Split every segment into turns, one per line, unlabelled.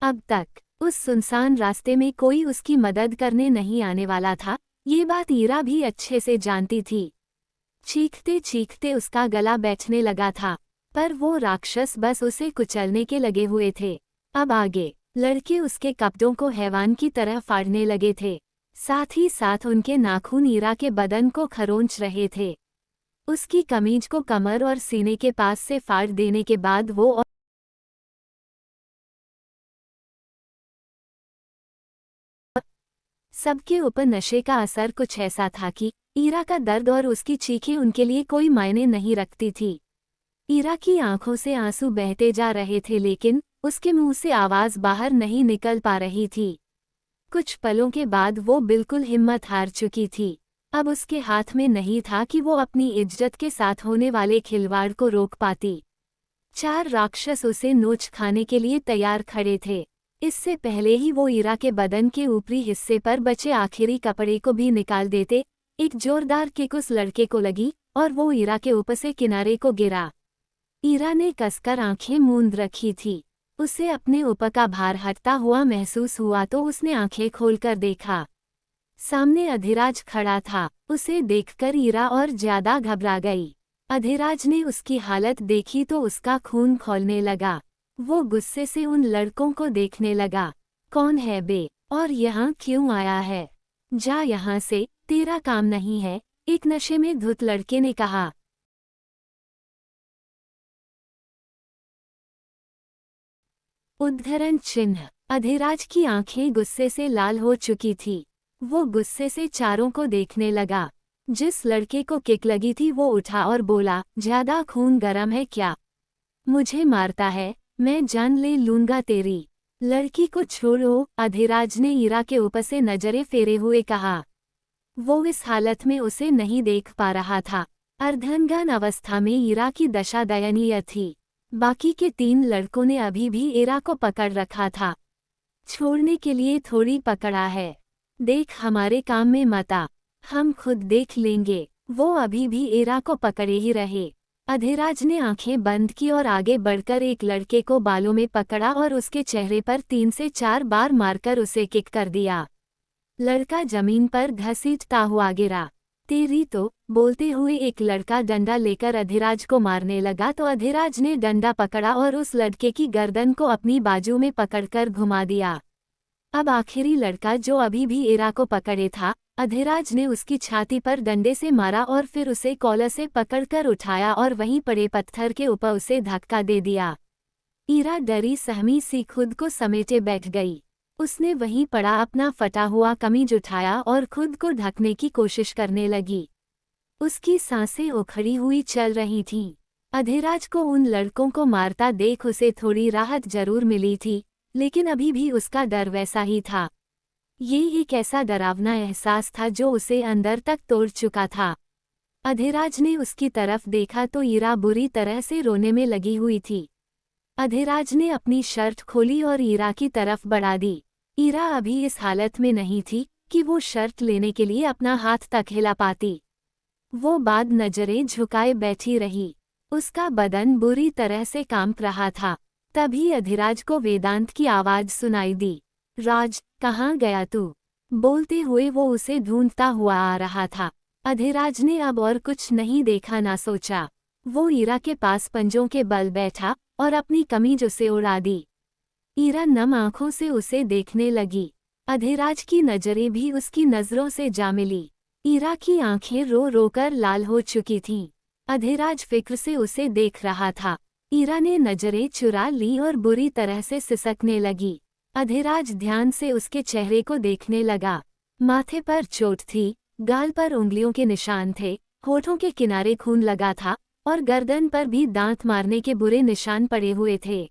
अब तक उस सुनसान रास्ते में कोई उसकी मदद करने नहीं आने वाला था, ये बात ईरा भी अच्छे से जानती थी। चीखते चीखते उसका गला बैठने लगा था, पर वो राक्षस बस उसे कुचलने के लगे हुए थे। अब आगे लड़के उसके कपड़ों को हैवान की तरह फाड़ने लगे थे, साथ ही साथ उनके नाखून ईरा के बदन को खरोंच रहे थे। उसकी कमीज को कमर और सीने के पास से फाड़ देने के बाद वो सबके ऊपर नशे का असर कुछ ऐसा था कि ईरा का दर्द और उसकी चीखें उनके लिए कोई मायने नहीं रखती थी। ईरा की आंखों से आंसू बहते जा रहे थे, लेकिन उसके मुंह से आवाज बाहर नहीं निकल पा रही थी। कुछ पलों के बाद वो बिल्कुल हिम्मत हार चुकी थी। अब उसके हाथ में नहीं था कि वो अपनी इज्जत के साथ होने वाले खिलवाड़ को रोक पाती। 4 राक्षस उसे नोच खाने के लिए तैयार खड़े थे। इससे पहले ही वो ईरा के बदन के ऊपरी हिस्से पर बचे आखिरी कपड़े को भी निकाल देते, एक जोरदार किक उस लड़के को लगी और वो ईरा के ऊपर से किनारे को गिरा। ईरा ने कसकर आंखें मूंद रखी थी। उसे अपने ऊपर का भार हटता हुआ महसूस हुआ तो उसने आंखें खोलकर देखा। सामने अधिराज खड़ा था। उसे देखकर ईरा और ज्यादा घबरा गई। अधिराज ने उसकी हालत देखी तो उसका खून खौलने लगा। वो गुस्से से उन लड़कों को देखने लगा। कौन है बे, और यहाँ क्यों आया है? जा यहाँ से, तेरा काम नहीं है, एक नशे में धुत लड़के ने कहा। उद्धरण चिन्ह। अधिराज की आंखें गुस्से से लाल हो चुकी थी। वो गुस्से से चारों को देखने लगा। जिस लड़के को किक लगी थी वो उठा और बोला, ज्यादा खून गरम है क्या? मुझे मारता है, मैं जान ले लूंगा तेरी। लड़की को छोड़ो, अधिराज ने ईरा के ऊपर से नजरें फेरे हुए कहा। वो इस हालत में उसे नहीं देख पा रहा था। अर्धनग्न अवस्था में ईरा की दशा दयनीय थी। बाकी के 3 लड़कों ने अभी भी ईरा को पकड़ रखा था। छोड़ने के लिए थोड़ी पकड़ा है। देख, हमारे काम में मत आ, हम खुद देख लेंगे। वो अभी भी ईरा को पकड़े ही रहे। अधिराज ने आंखें बंद की और आगे बढ़कर एक लड़के को बालों में पकड़ा और उसके चेहरे पर 3 से 4 बार मारकर उसे किक कर दिया। लड़का जमीन पर घसीटता हुआ गिरा। तेरी तो, बोलते हुए एक लड़का डंडा लेकर अधिराज को मारने लगा तो अधिराज ने डंडा पकड़ा और उस लड़के की गर्दन को अपनी बाजू में पकड़कर घुमा दिया। अब आखिरी लड़का जो अभी भी ईरा को पकड़े था, अधिराज ने उसकी छाती पर डंडे से मारा और फिर उसे कॉलर से पकड़कर उठाया और वहीं पड़े पत्थर के ऊपर उसे धक्का दे दिया। ईरा डरी सहमी सी खुद को समेटे बैठ गई। उसने वहीं पड़ा अपना फटा हुआ कमीज उठाया और खुद को ढकने की कोशिश करने लगी। उसकी सांसें उखड़ी हुई चल रही थीं। अधिराज को उन लड़कों को मारता देख उसे थोड़ी राहत जरूर मिली थी, लेकिन अभी भी उसका डर वैसा ही था। ये एक ऐसा डरावना एहसास था जो उसे अंदर तक तोड़ चुका था। अधिराज ने उसकी तरफ देखा तो ईरा बुरी तरह से रोने में लगी हुई थी। अधिराज ने अपनी शर्ट खोली और ईरा की तरफ बढ़ा दी। ईरा अभी इस हालत में नहीं थी कि वो शर्ट लेने के लिए अपना हाथ तक हिला पाती। वो बाद नजरें झुकाए बैठी रही। उसका बदन बुरी तरह से कांप रहा था। तभी अधिराज को वेदांत की आवाज सुनाई दी। राज, कहाँ गया तू? बोलते हुए वो उसे ढूंढता हुआ आ रहा था। अधिराज ने अब और कुछ नहीं देखा ना सोचा। वो ईरा के पास पंजों के बल बैठा और अपनी कमीज उसे उड़ा दी। ईरा नम आंखों से उसे देखने लगी। अधिराज की नजरें भी उसकी नजरों से जा मिली। ईरा की आंखें रो रो कर लाल हो चुकी थीं। अधिराज फिक्र से उसे देख रहा था। ईरा ने नजरें चुरा ली और बुरी तरह से सिसकने लगी। अधिराज ध्यान से उसके चेहरे को देखने लगा। माथे पर चोट थी, गाल पर उंगलियों के निशान थे, होठों के किनारे खून लगा था और गर्दन पर भी दांत मारने के बुरे निशान पड़े हुए थे।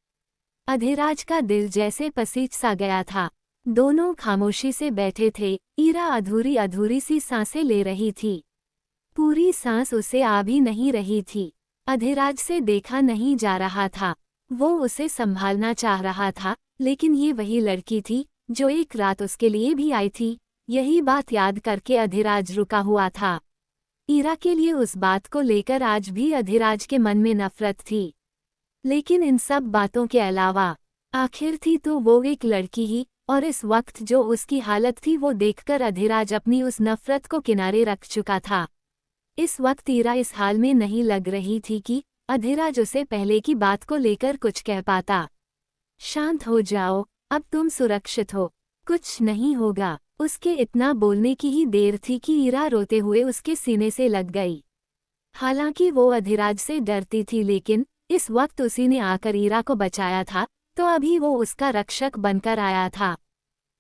अधिराज का दिल जैसे पसीज सा गया था। दोनों खामोशी से बैठे थे। ईरा अधूरी अधूरी सी सांसें ले रही थी। पूरी सांस उसे आ भी नहीं रही थी। अधिराज से देखा नहीं जा रहा था। वो उसे संभालना चाह रहा था, लेकिन ये वही लड़की थी जो एक रात उसके लिए भी आई थी। यही बात याद करके अधिराज रुका हुआ था। ईरा के लिए उस बात को लेकर आज भी अधिराज के मन में नफरत थी। लेकिन इन सब बातों के अलावा आखिर थी तो वो एक लड़की ही, और इस वक्त जो उसकी हालत थी वो देखकर अधिराज अपनी उस नफरत को किनारे रख चुका था। इस वक्त ईरा इस हाल में नहीं लग रही थी कि अधिराज उसे पहले की बात को लेकर कुछ कह पाता। शांत हो जाओ, अब तुम सुरक्षित हो, कुछ नहीं होगा। उसके इतना बोलने की ही देर थी कि ईरा रोते हुए उसके सीने से लग गई। हालांकि वो अधिराज से डरती थी, लेकिन इस वक्त उसी ने आकर ईरा को बचाया था, तो अभी वो उसका रक्षक बनकर आया था।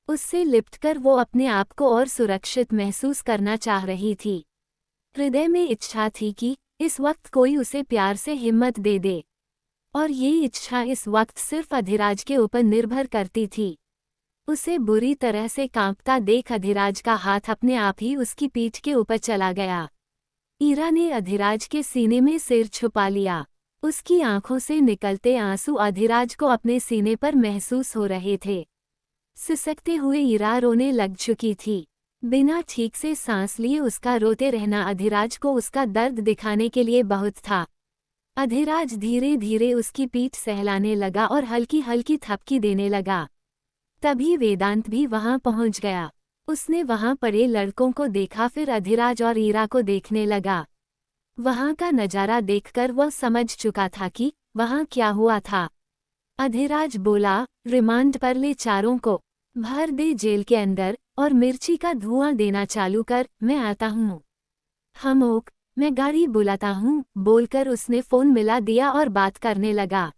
उससे लिपटकर वो अपने आप को और सुरक्षित महसूस करना चाह रही थी। हृदय में इच्छा थी कि इस वक्त कोई उसे प्यार से हिम्मत दे दे, और ये इच्छा इस वक्त सिर्फ अधिराज के ऊपर निर्भर करती थी। उसे बुरी तरह से कांपता देख अधिराज का हाथ अपने आप ही उसकी पीठ के ऊपर चला गया। ईरा ने अधिराज के सीने में सिर छुपा लिया। उसकी आंखों से निकलते आंसू अधिराज को अपने सीने पर महसूस हो रहे थे। सिसकते हुए ईरा रोने लग चुकी थी। बिना ठीक से सांस लिए उसका रोते रहना अधिराज को उसका दर्द दिखाने के लिए बहुत था। अधिराज धीरे धीरे उसकी पीठ सहलाने लगा और हल्की हल्की थपकी देने लगा। तभी वेदांत भी वहां पहुंच गया। उसने वहां पड़े लड़कों को देखा, फिर अधिराज और ईरा को देखने लगा। वहां का नजारा देखकर वह समझ चुका था कि वहां क्या हुआ था। अधिराज बोला, रिमांड पर ले चारों को, भर दे जेल के अंदर और मिर्ची का धुआं देना चालू कर, मैं आता हूँ। हमोक, मैं गाड़ी बुलाता हूँ, बोलकर उसने फोन मिला दिया और बात करने लगा।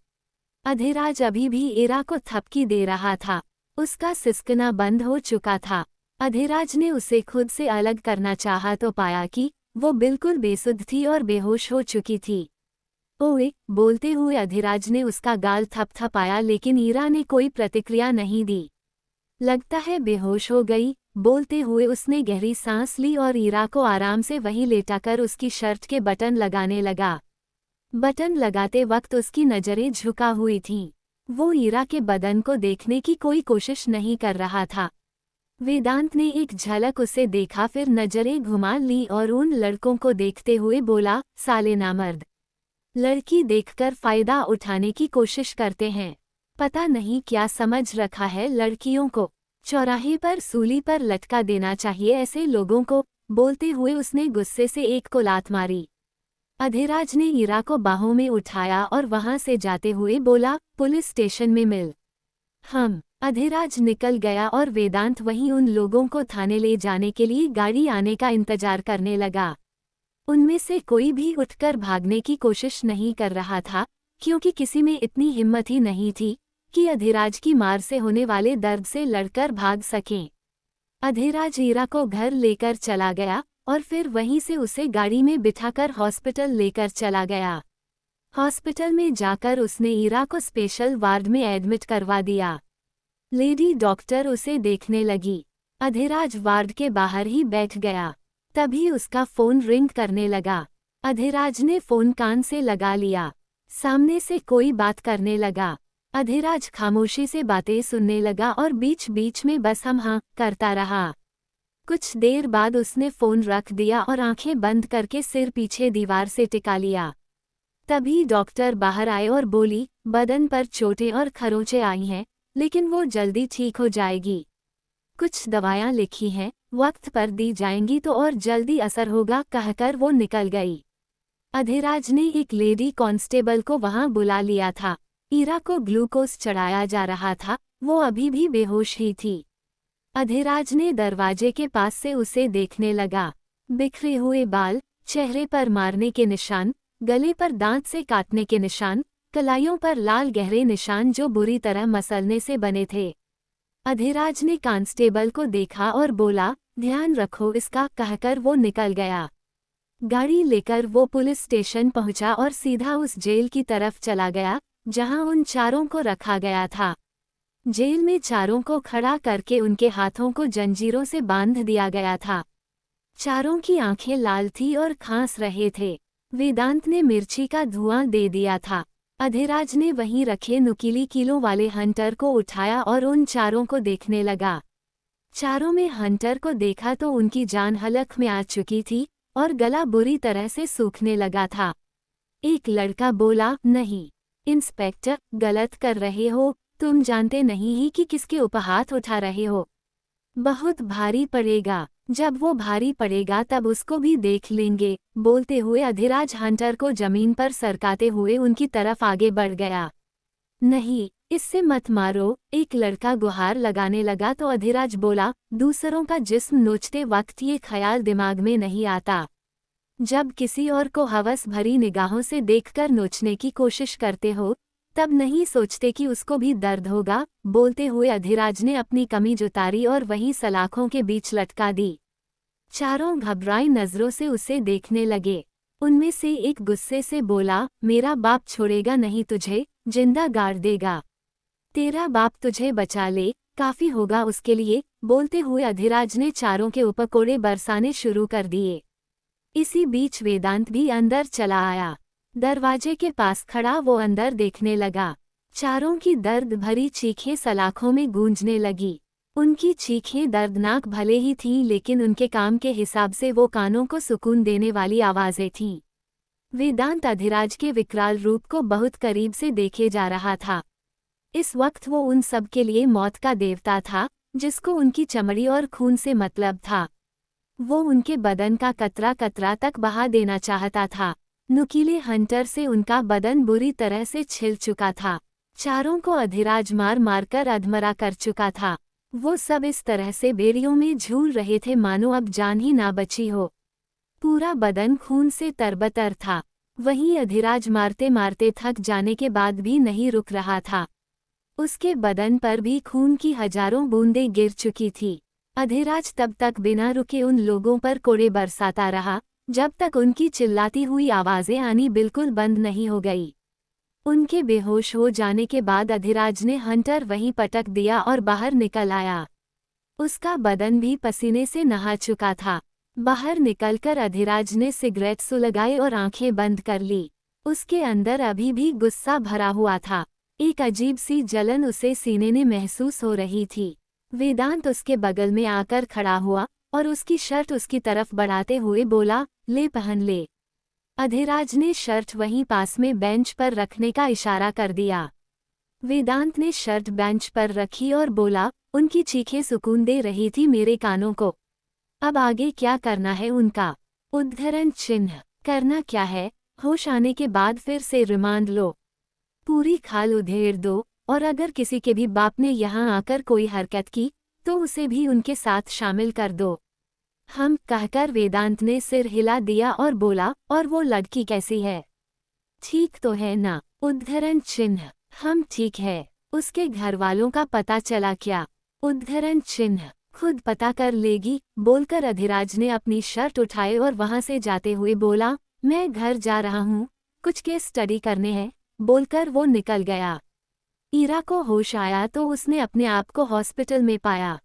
अधिराज अभी भी ईरा को थपकी दे रहा था। उसका सिसकना बंद हो चुका था। अधिराज ने उसे खुद से अलग करना चाहा तो पाया कि वो बिल्कुल बेसुध थी और बेहोश हो चुकी थी। ओए, बोलते हुए अधिराज ने उसका गाल थपथपाया, लेकिन ईरा ने कोई प्रतिक्रिया नहीं दी। लगता है बेहोश हो गई। बोलते हुए उसने गहरी सांस ली और ईरा को आराम से वहीं लेटाकर उसकी शर्ट के बटन लगाने लगा। बटन लगाते वक्त उसकी नजरें झुका हुई थीं। वो ईरा के बदन को देखने की कोई कोशिश नहीं कर रहा था। वेदांत ने एक झलक उसे देखा, फिर नजरें घुमा ली और उन लड़कों को देखते हुए बोला, साले नामर्द, लड़की देखकर फायदा उठाने की कोशिश करते हैं। पता नहीं क्या समझ रखा है लड़कियों को। चौराहे पर सूली पर लटका देना चाहिए ऐसे लोगों को। बोलते हुए उसने गुस्से से एक को लात मारी। अधिराज ने ईरा को बाहों में उठाया और वहां से जाते हुए बोला, पुलिस स्टेशन में मिल। अधिराज निकल गया और वेदांत वहीं उन लोगों को थाने ले जाने के लिए गाड़ी आने का इंतजार करने लगा। उनमें से कोई भी उठकर भागने की कोशिश नहीं कर रहा था, क्योंकि किसी में इतनी हिम्मत ही नहीं थी कि अधिराज की मार से होने वाले दर्द से लड़कर भाग सकें। अधिराज ईरा को घर लेकर चला गया और फिर वहीं से उसे गाड़ी में बिठाकर हॉस्पिटल लेकर चला गया। हॉस्पिटल में जाकर उसने ईरा को स्पेशल वार्ड में एडमिट करवा दिया। लेडी डॉक्टर उसे देखने लगी। अधिराज वार्ड के बाहर ही बैठ गया। तभी उसका फोन रिंग करने लगा। अधिराज ने फोन कान से लगा लिया। सामने से कोई बात करने लगा। अधिराज खामोशी से बातें सुनने लगा और बीच बीच में बस हम हाँ करता रहा। कुछ देर बाद उसने फोन रख दिया और आंखें बंद करके सिर पीछे दीवार से टिका लिया। तभी डॉक्टर बाहर आए और बोली, बदन पर चोटें और खरोंचें आई हैं, लेकिन वो जल्दी ठीक हो जाएगी। कुछ दवायां लिखी हैं, वक्त पर दी जाएंगी तो और जल्दी असर होगा, कहकर वो निकल गई। अधिराज ने एक लेडी कांस्टेबल को वहां बुला लिया था। ईरा को ग्लूकोज चढ़ाया जा रहा था। वो अभी भी बेहोश ही थी। अधिराज ने दरवाजे के पास से उसे देखने लगा। बिखरे हुए बाल, चेहरे पर मारने के निशान, गले पर दांत से काटने के निशान, कलाइयों पर लाल गहरे निशान जो बुरी तरह मसलने से बने थे। अधिराज ने कांस्टेबल को देखा और बोला, ध्यान रखो इसका, कहकर वो निकल गया। गाड़ी लेकर वो पुलिस स्टेशन पहुंचा और सीधा उस जेल की तरफ चला गया जहां उन चारों को रखा गया था। जेल में चारों को खड़ा करके उनके हाथों को जंजीरों से बांध दिया गया था। चारों की आंखें लाल थी और खांस रहे थे। वेदांत ने मिर्ची का धुआं दे दिया था। अधिराज ने वहीं रखे नुकीली कीलों वाले हंटर को उठाया और उन चारों को देखने लगा। चारों में हंटर को देखा तो उनकी जान हलक में आ चुकी थी और गला बुरी तरह से सूखने लगा था। एक लड़का बोला, नहीं इंस्पेक्टर, गलत कर रहे हो, तुम जानते नहीं ही कि किसके ऊपर हाथ उठा रहे हो। बहुत भारी पड़ेगा। जब वो भारी पड़ेगा तब उसको भी देख लेंगे। बोलते हुए अधिराज हंटर को जमीन पर सरकाते हुए उनकी तरफ आगे बढ़ गया। नहीं, इससे मत मारो, एक लड़का गुहार लगाने लगा तो अधिराज बोला, दूसरों का जिस्म नोचते वक्त ये ख्याल दिमाग में नहीं आता। जब किसी और को हवस भरी निगाहों से देखकर नोचने की कोशिश करते हो, तब नहीं सोचते कि उसको भी दर्द होगा। बोलते हुए अधिराज ने अपनी कमीज उतारी और वहीं सलाखों के बीच लटका दी। चारों घबराई नजरों से उसे देखने लगे। उनमें से एक गुस्से से बोला, मेरा बाप छोड़ेगा नहीं तुझे, जिंदा गाड़ देगा। तेरा बाप तुझे बचा ले, काफी होगा उसके लिए। बोलते हुए अधिराज ने चारों के ऊपर कोड़े बरसाने शुरू कर दिए। इसी बीच वेदांत भी अंदर चला आया। दरवाजे के पास खड़ा वो अंदर देखने लगा। चारों की दर्द भरी चीखें सलाखों में गूंजने लगी। उनकी चीखें दर्दनाक भले ही थीं, लेकिन उनके काम के हिसाब से वो कानों को सुकून देने वाली आवाजें थीं। वेदांत अधिराज के विकराल रूप को बहुत करीब से देखे जा रहा था। इस वक्त वो उन सब के लिए मौत का देवता था, जिसको उनकी चमड़ी और खून से मतलब था। वो उनके बदन का कतरा कतरा तक बहा देना चाहता था। नुकीले हंटर से उनका बदन बुरी तरह से छिल चुका था। चारों को अधिराज मार मारकर अधमरा कर चुका था। वो सब इस तरह से बेड़ियों में झूल रहे थे मानो अब जान ही ना बची हो। पूरा बदन खून से तरबतर था। वहीं अधिराज मारते मारते थक जाने के बाद भी नहीं रुक रहा था। उसके बदन पर भी खून की हजारों बूंदें गिर चुकी थी। अधिराज तब तक बिना रुके उन लोगों पर कोड़े बरसाता रहा, जब तक उनकी चिल्लाती हुई आवाजें आनी बिल्कुल बंद नहीं हो गई। उनके बेहोश हो जाने के बाद अधिराज ने हंटर वहीं पटक दिया और बाहर निकल आया। उसका बदन भी पसीने से नहा चुका था। बाहर निकलकर अधिराज ने सिगरेट सुलगाई और आंखें बंद कर ली। उसके अंदर अभी भी गुस्सा भरा हुआ था। एक अजीब सी जलन उसे सीने में महसूस हो रही थी। वेदांत उसके बगल में आकर खड़ा हुआ और उसकी शर्ट उसकी तरफ बढ़ाते हुए बोला, ले पहन ले। अधिराज ने शर्ट वहीं पास में बेंच पर रखने का इशारा कर दिया। वेदांत ने शर्ट बेंच पर रखी और बोला, उनकी चीखें सुकून दे रही थी मेरे कानों को। अब आगे क्या करना है उनका? उद्धरण चिन्ह। करना क्या है? होश आने के बाद फिर से रिमांड लो। पूरी खाल उधेड़ दो, और अगर किसी के भी बाप ने यहाँ आकर कोई हरकत की, तो उसे भी उनके साथ शामिल कर दो। हम कहकर वेदांत ने सिर हिला दिया और बोला, और वो लड़की कैसी है? ठीक तो है ना? उद्धरण चिन्ह। हम ठीक है। उसके घर वालों का पता चला क्या? उद्धरण चिन्ह। खुद पता कर लेगी। बोलकर अधिराज ने अपनी शर्ट उठाए और वहां से जाते हुए बोला, मैं घर जा रहा हूँ, कुछ केस स्टडी करने हैं। बोलकर वो निकल गया। ईरा को होश आया तो उसने अपने आप को हॉस्पिटल में पाया।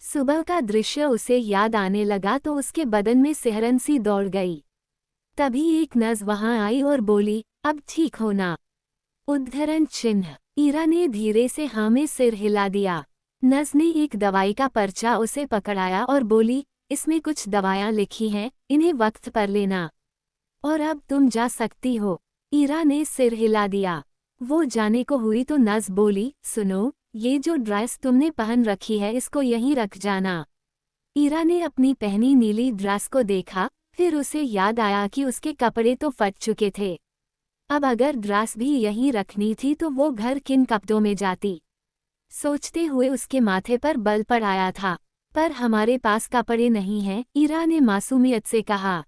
सुबह का दृश्य उसे याद आने लगा तो उसके बदन में सिहरन सी दौड़ गई। तभी एक नर्स वहां आई और बोली, अब ठीक हो ना? उद्धरण चिन्ह। ईरा ने धीरे से हाँ में सिर हिला दिया। नर्स ने एक दवाई का पर्चा उसे पकड़ाया और बोली, इसमें कुछ दवायां लिखी हैं, इन्हें वक्त पर लेना। और अब तुम जा सकती हो। ईरा ने सिर हिला दिया। वो जाने को हुई तो नर्स बोली, सुनो, ये जो ड्रेस तुमने पहन रखी है इसको यहीं रख जाना। ईरा ने अपनी पहनी नीली ड्रेस को देखा, फिर उसे याद आया कि उसके कपड़े तो फट चुके थे। अब अगर ड्रेस भी यहीं रखनी थी तो वो घर किन कपड़ों में जाती? सोचते हुए उसके माथे पर बल पड़ आया था। पर हमारे पास कपड़े नहीं हैं, ईरा ने मासूमियत से कहा।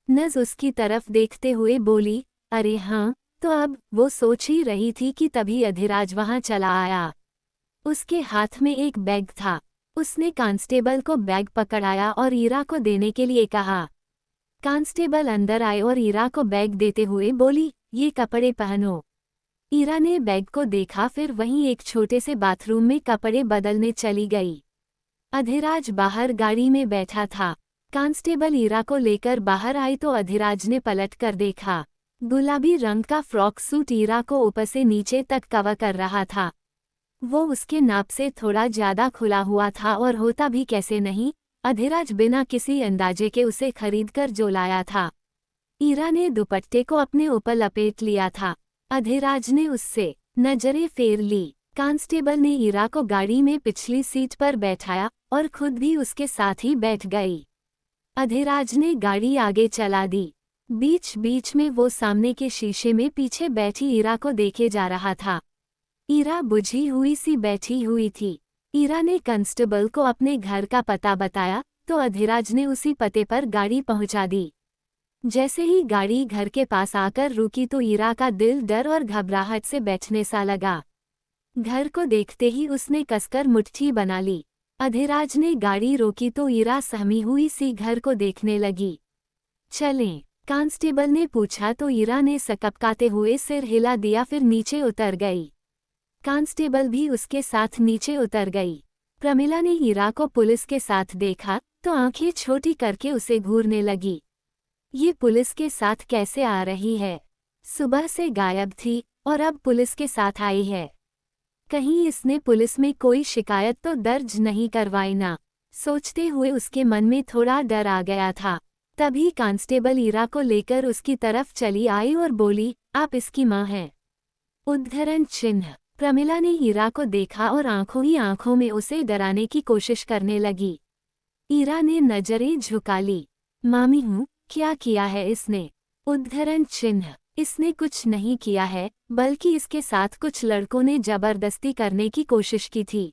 नर्स उसकी तरफ देखते हुए बोली, अरे हाँ, तो अब वो सोच ही रही थी कि तभी अधिराज वहां चला आया। उसके हाथ में एक बैग था। उसने कांस्टेबल को बैग पकड़ाया और ईरा को देने के लिए कहा। कांस्टेबल अंदर आए और ईरा को बैग देते हुए बोली, ये कपड़े पहनो। ईरा ने बैग को देखा, फिर वहीं एक छोटे से बाथरूम में कपड़े बदलने चली गई। अधिराज बाहर गाड़ी में बैठा था। कांस्टेबल ईरा को लेकर बाहर आई तो अधिराज ने पलट कर देखा। गुलाबी रंग का फ्रॉक सूट ईरा को ऊपर से नीचे तक कवर कर रहा था। वो उसके नाप से थोड़ा ज्यादा खुला हुआ था और होता भी कैसे नहीं, अधिराज बिना किसी अंदाजे के उसे खरीदकर जो लाया था। ईरा ने दुपट्टे को अपने ऊपर लपेट लिया था। अधिराज ने उससे नजरें फेर ली। कांस्टेबल ने ईरा को गाड़ी में पिछली सीट पर बैठाया और खुद भी उसके साथ ही बैठ गई। अधिराज ने गाड़ी आगे चला दी। बीच बीच में वो सामने के शीशे में पीछे बैठी ईरा को देखे जा रहा था। ईरा बुझी हुई सी बैठी हुई थी। ईरा ने कांस्टेबल को अपने घर का पता बताया तो अधिराज ने उसी पते पर गाड़ी पहुंचा दी। जैसे ही गाड़ी घर के पास आकर रुकी तो ईरा का दिल डर और घबराहट से बैठने सा लगा। घर को देखते ही उसने कसकर मुट्ठी बना ली। अधिराज ने गाड़ी रोकी तो ईरा सहमी हुई सी घर को देखने लगी। चलें, कांस्टेबल ने पूछा तो ईरा ने सकपकाते हुए सिर हिला दिया, फिर नीचे उतर गई। कांस्टेबल भी उसके साथ नीचे उतर गई। प्रमिला ने ईरा को पुलिस के साथ देखा तो आंखें छोटी करके उसे घूरने लगी। ये पुलिस के साथ कैसे आ रही है? सुबह से गायब थी और अब पुलिस के साथ आई है। कहीं इसने पुलिस में कोई शिकायत तो दर्ज नहीं करवाई ना? सोचते हुए उसके मन में थोड़ा डर आ गया था। तभी कांस्टेबल ईरा को लेकर उसकी तरफ चली आई और बोली, आप इसकी माँ हैं? उद्धरण चिन्ह। प्रमिला ने ईरा को देखा और आंखों ही आंखों में उसे डराने की कोशिश करने लगी। ईरा ने नजरें झुका ली। मामी हूँ, क्या किया है इसने? उद्धरण चिन्ह। इसने कुछ नहीं किया है, बल्कि इसके साथ कुछ लड़कों ने जबरदस्ती करने की कोशिश की थी।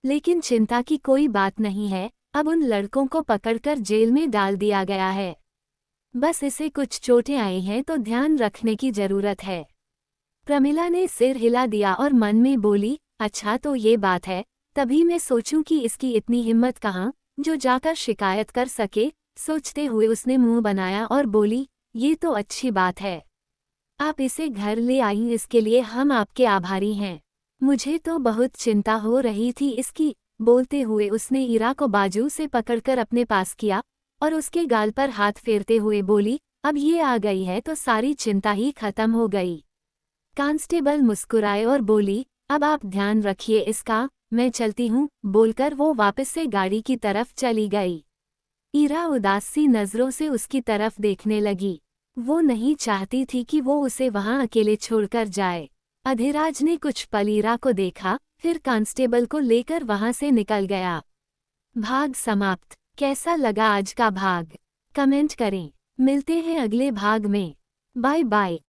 लेकिन चिंता की कोई बात नहीं है, अब उन लड़कों को पकड़कर जेल में डाल दिया गया है। बस इसे कुछ चोटें आई हैं तो ध्यान रखने की जरूरत है। प्रमिला ने सिर हिला दिया और मन में बोली, अच्छा तो ये बात है, तभी मैं सोचूं कि इसकी इतनी हिम्मत कहाँ जो जाकर शिकायत कर सके। सोचते हुए उसने मुंह बनाया और बोली, ये तो अच्छी बात है। आप इसे घर ले आई, इसके लिए हम आपके आभारी हैं। मुझे तो बहुत चिंता हो रही थी इसकी। बोलते हुए उसने ईरा को बाजू से पकड़कर अपने पास किया और उसके गाल पर हाथ फेरते हुए बोली, अब ये आ गई है तो सारी चिंता ही खत्म हो गई। कांस्टेबल मुस्कुराए और बोली, अब आप ध्यान रखिए इसका, मैं चलती हूँ। बोलकर वो वापस से गाड़ी की तरफ चली गई। ईरा उदास सी नजरों से उसकी तरफ देखने लगी। वो नहीं चाहती थी कि वो उसे वहां अकेले छोड़कर जाए। अधिराज ने कुछ पल ईरा को देखा, फिर कांस्टेबल को लेकर वहां से निकल गया। भाग समाप्त। कैसा लगा आज का भाग? कमेंट करें। मिलते हैं अगले भाग में। Bye bye.